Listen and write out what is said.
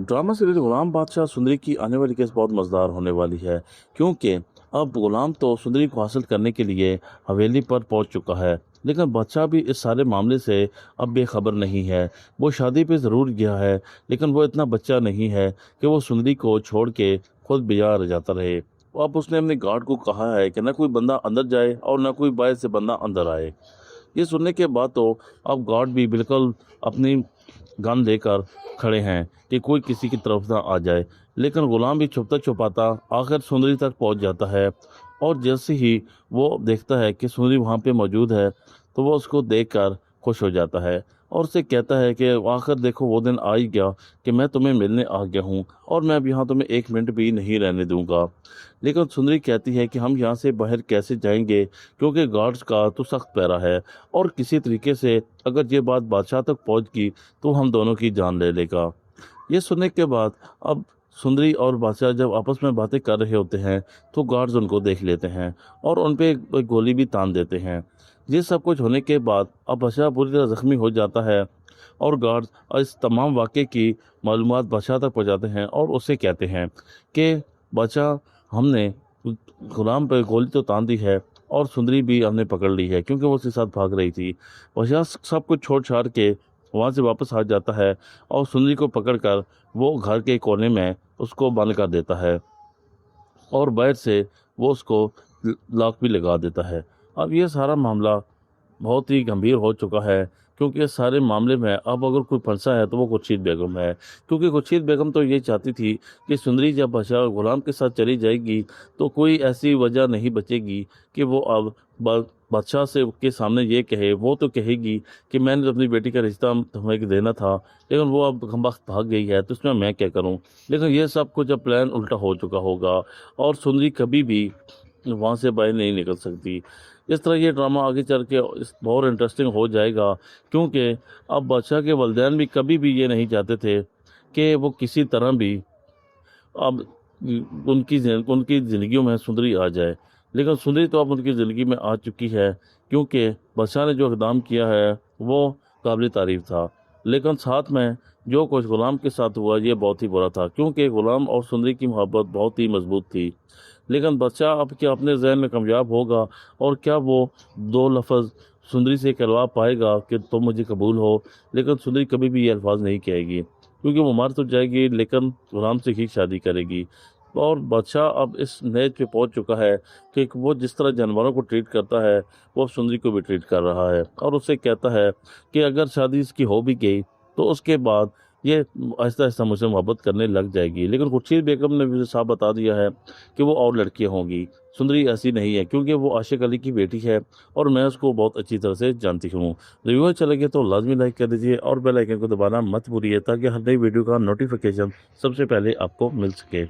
Drama series गुलाम बादशाह सुंदरी की आने वाली केस बहुत मज़ेदार होने वाली है, क्योंकि अब गुलाम तो सुंदरी को हासिल करने के लिए हवेली पर पहुंच चुका है। लेकिन बादशाह भी इस सारे मामले से अब बेखबर नहीं है। वो शादी पे ज़रूर गया है, लेकिन वो इतना बच्चा नहीं है कि वो सुंदरी को छोड़ के खुद बाजार जाता रहे। अब उसने अपने गार्ड को कहा है कि ना कोई बंदा अंदर जाए और ना कोई बाहर से बंदा अंदर आए। ये सुनने के बाद तो अब गार्ड भी बिल्कुल अपनी गन लेकर खड़े हैं कि कोई किसी की तरफ ना आ जाए। लेकिन गुलाम भी छुपता छुपाता आखिर सुंदरी तक पहुंच जाता है। और जैसे ही वो देखता है कि सुंदरी वहां पे मौजूद है, तो वो उसको देखकर खुश हो जाता है और उससे कहता है कि आखिर देखो वो दिन आ ही गया कि मैं तुम्हें मिलने आ गया हूँ और मैं अब यहाँ तुम्हें एक मिनट भी नहीं रहने दूंगा। लेकिन सुंदरी कहती है कि हम यहाँ से बाहर कैसे जाएंगे, क्योंकि गार्ड्स का तो सख्त पहरा है और किसी तरीके से अगर ये बात बादशाह तक पहुंच गई तो हम दोनों की जान ले लेगा। ये सुनने के बाद अब सुंदरी और बादशाह जब आपस में बातें कर रहे होते हैं, तो गार्ड्स उनको देख लेते हैं और उन पे एक गोली भी तान देते हैं। ये सब कुछ होने के बाद अब बादशाह पूरी तरह जख्मी हो जाता है और गार्ड्स इस तमाम वाक़े की मालूमात बादशाह तक पहुंचाते हैं और उससे कहते हैं कि बादशाह, हमने गुलाम पे गोली तो तान दी है और सुंदरी भी हमने पकड़ ली है, क्योंकि वो उसके साथ भाग रही थी। बादशाह सब कुछ छोड़ छाड़ के वहाँ से वापस आ जाता है और सुंदरी को पकड़कर वो घर के कोने में उसको बंद कर देता है और बाहर से वो उसको लॉक भी लगा देता है। अब ये सारा मामला बहुत ही गंभीर हो चुका है, क्योंकि इस सारे मामले में अब अगर कोई फंसा है तो वो खुर्शीद बेगम है। क्योंकि खुर्शीद बेगम तो ये चाहती थी कि सुंदरी जब बादशाह गुलाम के साथ चली जाएगी तो कोई ऐसी वजह नहीं बचेगी कि वो अब बादशाह से के सामने ये कहे। वो तो कहेगी कि मैंने तो अपनी बेटी का रिश्ता तुम्हें देना था, लेकिन वो अब हमवक्त भाग गई है, तो इसमें मैं क्या करूं। लेकिन ये सब कुछ अब प्लान उल्टा हो चुका होगा और सुंदरी कभी भी वहाँ से बाहर नहीं निकल सकती। इस तरह ये ड्रामा आगे चल के बहुत इंटरेस्टिंग हो जाएगा, क्योंकि अब बादशाह के वालिदैन भी कभी भी ये नहीं चाहते थे कि वो किसी तरह भी अब उनकी ज़िंदगियों में सुंदरी आ जाए। लेकिन सुंदरी तो अब उनकी ज़िंदगी में आ चुकी है, क्योंकि बादशाह ने जो इक़दाम किया है वो काबिल तारीफ़ था। लेकिन साथ में जो कुछ गुलाम के साथ हुआ ये बहुत ही बुरा था, क्योंकि गुलाम और सुंदरी की मोहब्बत बहुत ही मजबूत थी। लेकिन बादशाह अब क्या अपने जहन में कामयाब होगा और क्या वो दो लफ्ज़ सुंदरी से कहलवा पाएगा कि तुम मुझे कबूल हो। लेकिन सुंदरी कभी भी ये अल्फाज नहीं कहेगी, क्योंकि वो मर तो जाएगी लेकिन गुलाम से ही शादी करेगी। और बादशाह अब इस नैज पे पहुंच चुका है कि वो जिस तरह जानवरों को ट्रीट करता है वो अब सुंदरी को भी ट्रीट कर रहा है और उससे कहता है कि अगर शादी इसकी हो भी गई तो उसके बाद ये आहिस्ता आहिस्ता मुझसे मोहब्बत करने लग जाएगी। लेकिन खुर्शीद बेगम ने मुझे साफ बता दिया है कि वो और लड़कियां होंगी, सुंदरी ऐसी नहीं है, क्योंकि वो आशिक अली की बेटी है और मैं उसको बहुत अच्छी तरह से जानती हूँ। रिव्यू अच्छा लगे तो लाजमी लाइक कर दीजिए और बेल आइकन को दबाना मत भूलिए, ताकि हर नई वीडियो का नोटिफिकेशन सबसे पहले आपको मिल सके।